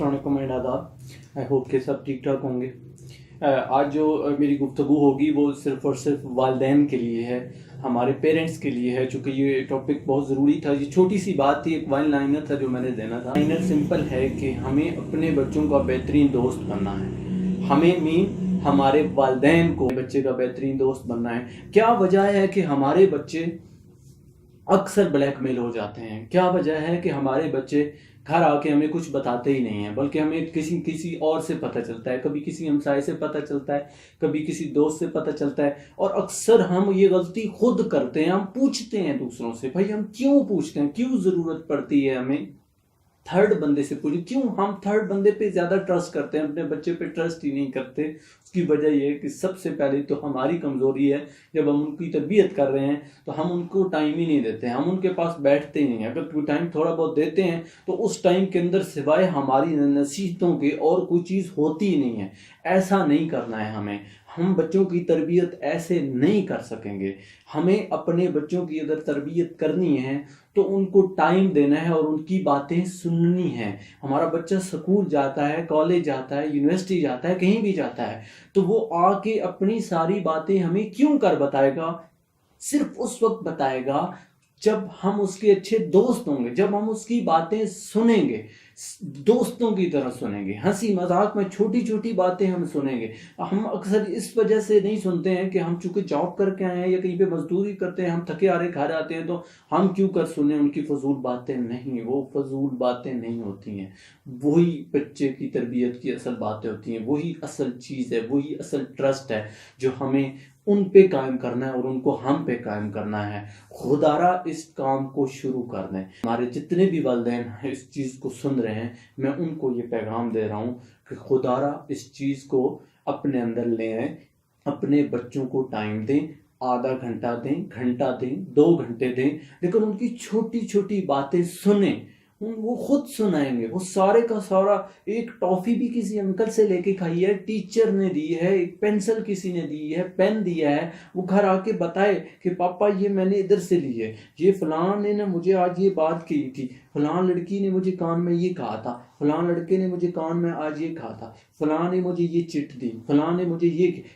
अस्सलाम वालेकुम एंड आदाब। आई होप के सब ठीक ठाक होंगे। आज जो मेरी गुफ्तगू होगी वो सिर्फ़ और सिर्फ वालिदैन के लिए है, हमारे पेरेंट्स के लिए है। चूँकि ये टॉपिक बहुत ज़रूरी था, ये छोटी सी बात थी, एक वन लाइनर था जो मैंने देना था। लाइनर सिंपल है कि हमें अपने बच्चों का बेहतरीन दोस्त बनना है। हमें मीन हमारे वालिदैन को बच्चे का बेहतरीन दोस्त बनना है। क्या वजह है कि हमारे बच्चे अक्सर ब्लैकमेल हो जाते हैं? क्या वजह है कि हमारे बच्चे घर आके हमें कुछ बताते ही नहीं हैं, बल्कि हमें किसी किसी और से पता चलता है। कभी किसी हमसाये से पता चलता है, कभी किसी दोस्त से पता चलता है, और अक्सर हम ये गलती खुद करते हैं। हम पूछते हैं दूसरों से, भाई हम क्यों पूछते हैं, क्यों ज़रूरत पड़ती है हमें थर्ड बंदे से पूछे? क्यों हम थर्ड बंदे पे ज़्यादा ट्रस्ट करते हैं, अपने बच्चे पे ट्रस्ट ही नहीं करते? उसकी वजह यह है कि सबसे पहले तो हमारी कमज़ोरी है। जब हम उनकी तरबियत कर रहे हैं तो हम उनको टाइम ही नहीं देते, हम उनके पास बैठते ही नहीं। अगर कोई टाइम थोड़ा बहुत देते हैं तो उस टाइम के अंदर सिवाय हमारी नसीहतों के और कोई चीज़ होती ही नहीं है। ऐसा नहीं करना है हमें। हम बच्चों की तरबियत ऐसे नहीं कर सकेंगे। हमें अपने बच्चों की अगर तरबियत करनी है तो उनको टाइम देना है और उनकी बातें सुननी है। हमारा बच्चा स्कूल जाता है, कॉलेज जाता है, यूनिवर्सिटी जाता है, कहीं भी जाता है, तो वो आके अपनी सारी बातें हमें क्यों कर बताएगा? सिर्फ उस वक्त बताएगा जब हम उसके अच्छे दोस्त होंगे, जब हम उसकी बातें सुनेंगे, दोस्तों की तरह सुनेंगे, हंसी मजाक में छोटी छोटी बातें हम सुनेंगे। हम अक्सर इस वजह से नहीं सुनते हैं कि हम चूंकि जॉब करके आए हैं या कहीं पे मजदूरी करते हैं, हम थके हारे घर आते हैं, तो हम क्यों कर सुने उनकी फजूल बातें? नहीं, वो फजूल बातें नहीं होती हैं। वही बच्चे की तरबियत की असल बातें होती हैं, वही असल चीज़ है, वही असल ट्रस्ट है जो हमें उन पे कायम करना है और उनको हम पे कायम करना है। खुदारा इस काम को शुरू कर दें। हमारे जितने भी वालिदैन इस चीज़ को सुन रहे हैं, मैं उनको ये पैगाम दे रहा हूँ कि खुदारा इस चीज़ को अपने अंदर ले आए, अपने बच्चों को टाइम दें। आधा घंटा दें, घंटा दें, 2 घंटे दें, लेकिन उनकी छोटी छोटी बातें सुने। वो खुद सुनाएंगे, वो सारे का सारा। एक टॉफी भी किसी अंकल से लेके खाई है, टीचर ने दी है, एक पेंसिल किसी ने दी है, पेन दिया है, वो घर आके बताए कि पापा ये मैंने इधर से ली है, ये फलां ने ना मुझे आज ये बात की थी, फलां लड़की ने मुझे कान में ये कहा था, फलां लड़के ने मुझे कान में आज ये कहा था, फलां ने मुझे ये चिट दी, फलां ने मुझे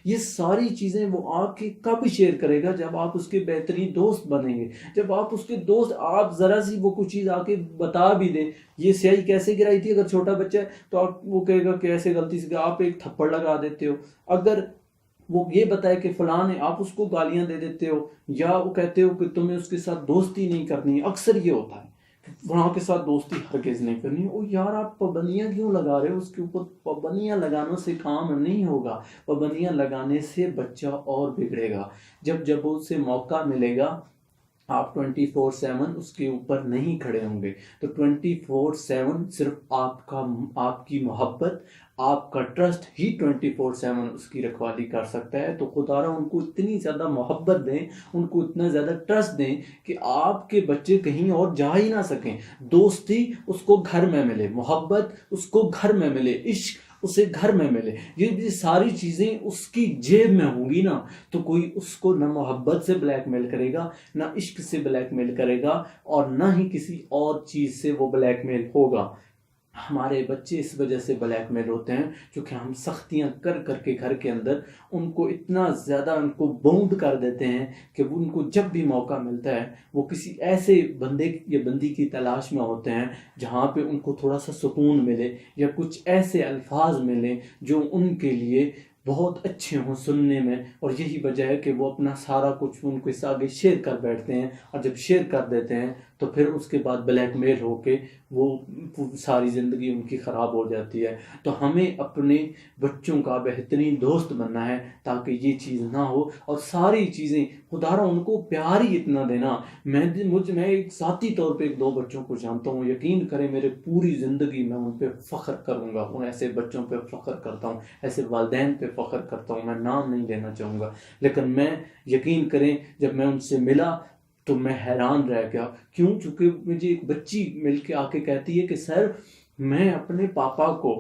ये सारी चीज़ें वो आके कब शेयर करेगा? जब आप उसके बेहतरीन दोस्त बनेंगे, जब आप उसके दोस्त, आप ज़रा सी वो कुछ चीज़ आके बता भी दें, ये स्याही कैसे गिराई थी, अगर छोटा बच्चा है तो आप वो कहेगा कि ऐसे गलती से, आप एक थप्पड़ लगा देते हो। अगर वो ये बताए कि फलां है, आप उसको गालियां दे देते हो, या वो कहते हो कि तुम्हें उसके साथ दोस्ती नहीं करनी है। अक्सर ये होता है, वहाँ के साथ दोस्ती हरगिज़ नहीं करनी। ओ यार, आप पाबंदियाँ क्यों लगा रहे हो उसके ऊपर? पाबंदियाँ लगाने से काम नहीं होगा, पाबंदियाँ लगाने से बच्चा और बिगड़ेगा। जब जब उसे मौका मिलेगा, आप 24/7 उसके ऊपर नहीं खड़े होंगे, तो 24/7 सिर्फ आपकी मोहब्बत, आपका ट्रस्ट ही 24/7 उसकी रखवाली कर सकता है। तो खुदारा उनको इतनी ज़्यादा मोहब्बत दें, उनको इतना ज़्यादा ट्रस्ट दें कि आपके बच्चे कहीं और जा ही ना सकें। दोस्ती उसको घर में मिले, मोहब्बत उसको घर में मिले, इश्क उसे घर में मिले। ये सारी चीज़ें उसकी जेब में होंगी ना, तो कोई उसको ना मोहब्बत से ब्लैकमेल करेगा, ना इश्क से ब्लैकमेल करेगा, और ना ही किसी और चीज़ से वो ब्लैकमेल होगा। हमारे बच्चे इस वजह से ब्लैकमेल होते हैं क्योंकि हम सख्तियां कर करके घर के अंदर उनको इतना ज़्यादा उनको बाउंड कर देते हैं कि वो उनको जब भी मौका मिलता है वो किसी ऐसे बंदे या बंदी की तलाश में होते हैं जहाँ पे उनको थोड़ा सा सुकून मिले, या कुछ ऐसे अल्फाज मिले जो उनके लिए बहुत अच्छे हों सुनने में। और यही वजह है कि वो अपना सारा कुछ उनको इस आगे शेयर कर बैठते हैं, और जब शेयर कर देते हैं तो फिर उसके बाद ब्लैकमेल होके वो सारी ज़िंदगी उनकी ख़राब हो जाती है। तो हमें अपने बच्चों का बेहतरीन दोस्त बनना है ताकि ये चीज़ ना हो, और सारी चीज़ें खुदारा उनको प्यार ही इतना देना। मैं एक ज़ाती तौर पे 2 बच्चों को जानता हूँ, यकीन करें मेरे पूरी ज़िंदगी मैं उन पर फ़ख्र करूँगा, उन ऐसे बच्चों पे फ़ख्र करता हूँ, ऐसे वालिदैन पे फ़ख्र करता हूँ। मैं नाम नहीं लेना चाहूँगा, लेकिन मैं, यकीन करें, जब मैं उनसे मिला तो मैं हैरान रह गया। क्यों? चूँकि मुझे एक बच्ची मिल के आके कहती है कि सर, मैं अपने पापा को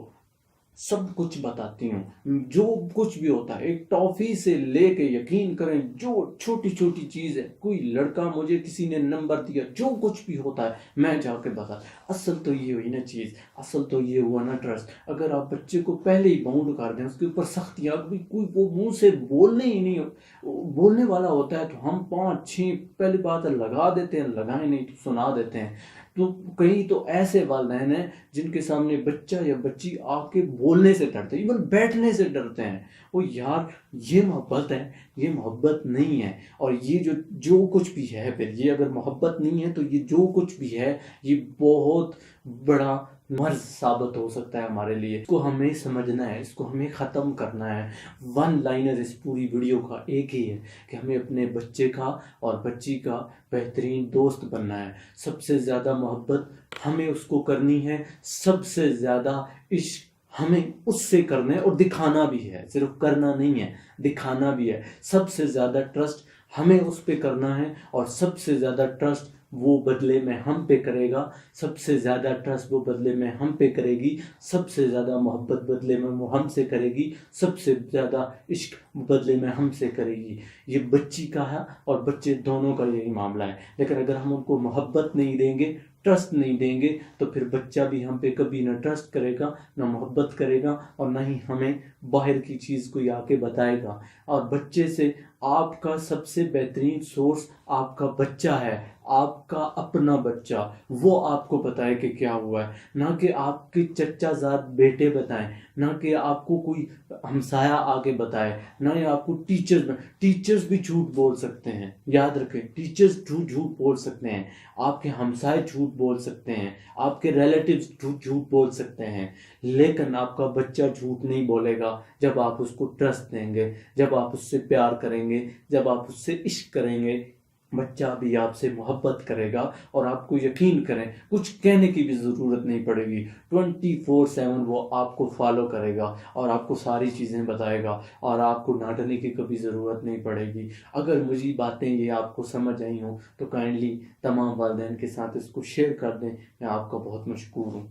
सब कुछ बताती हूँ, जो कुछ भी होता है, एक टॉफी से लेके, यकीन करें, जो छोटी छोटी चीज़ है, कोई लड़का, मुझे किसी ने नंबर दिया, जो कुछ भी होता है मैं जाके बता। असल तो ये हुई ना चीज़, असल तो ये हुआ ना ट्रस्ट। अगर आप बच्चे को पहले ही बाउंड कर दें, उसके ऊपर सख्तियाँ, कोई वो मुंह से बोलने ही नहीं, बोलने वाला होता है तो हम 5-6 पहली बात लगा देते हैं, लगाए नहीं तो सुना देते हैं। तो कई तो ऐसे वालिदैन हैं जिनके सामने बच्चा या बच्ची आके बोलने से डरते हैं, इवन बैठने से डरते हैं। वो यार, ये मोहब्बत है? ये मोहब्बत नहीं है। और ये जो जो कुछ भी है, फिर ये अगर मोहब्बत नहीं है तो ये जो कुछ भी है ये बहुत बड़ा मर्ज साबित हो सकता है हमारे लिए। इसको हमें समझना है, इसको हमें ख़त्म करना है। वन लाइनर इस पूरी वीडियो का एक ही है कि हमें अपने बच्चे का और बच्ची का बेहतरीन दोस्त बनना है। सबसे ज़्यादा मोहब्बत हमें उसको करनी है, सबसे ज़्यादा इश्क हमें उससे करना है, और दिखाना भी है, सिर्फ करना नहीं है, दिखाना भी है। सबसे ज़्यादा ट्रस्ट हमें उस पे करना है, और सबसे ज़्यादा ट्रस्ट वो बदले में हम पे करेगा, सबसे ज़्यादा ट्रस्ट वो बदले में हम पे करेगी, सबसे ज़्यादा मोहब्बत बदले में वो हमसे करेगी, सबसे ज़्यादा इश्क बदले में हमसे करेगी। ये बच्ची का है और बच्चे दोनों का यही मामला है। लेकिन अगर हम उनको मोहब्बत नहीं देंगे, ट्रस्ट नहीं देंगे, तो फिर बच्चा भी हम पे कभी ना ट्रस्ट करेगा, ना मोहब्बत करेगा, और ना ही हमें बाहर की चीज़ कोई आके बताएगा। और बच्चे से आपका सबसे बेहतरीन सोर्स आपका बच्चा है, आपका अपना बच्चा। वो आपको बताए कि क्या हुआ है, ना कि आपके चचाजाद बेटे बताएं, ना कि आपको कोई हमसाया आगे बताए, ना ही आपको टीचर्स भी झूठ बोल सकते हैं। याद रखें, टीचर्स झूठ बोल सकते हैं, आपके हमसाए झूठ बोल सकते हैं, आपके रिलेटिव्स झूठ बोल सकते हैं, लेकिन आपका बच्चा झूठ नहीं बोलेगा जब आप उसको ट्रस्ट देंगे, जब आप उससे प्यार करेंगे, जब आप उससे इश्क करेंगे। बच्चा भी आपसे मोहब्बत करेगा, और आपको यकीन करें, कुछ कहने की भी ज़रूरत नहीं पड़ेगी। 24/7 वो आपको फॉलो करेगा और आपको सारी चीज़ें बताएगा, और आपको डांटने की कभी ज़रूरत नहीं पड़ेगी। अगर मुझे बातें ये आपको समझ आई हों तो काइंडली तमाम वालिदैन के साथ इसको शेयर कर दें। मैं आपका बहुत मशकूर हूँ।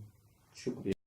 शुक्रिया।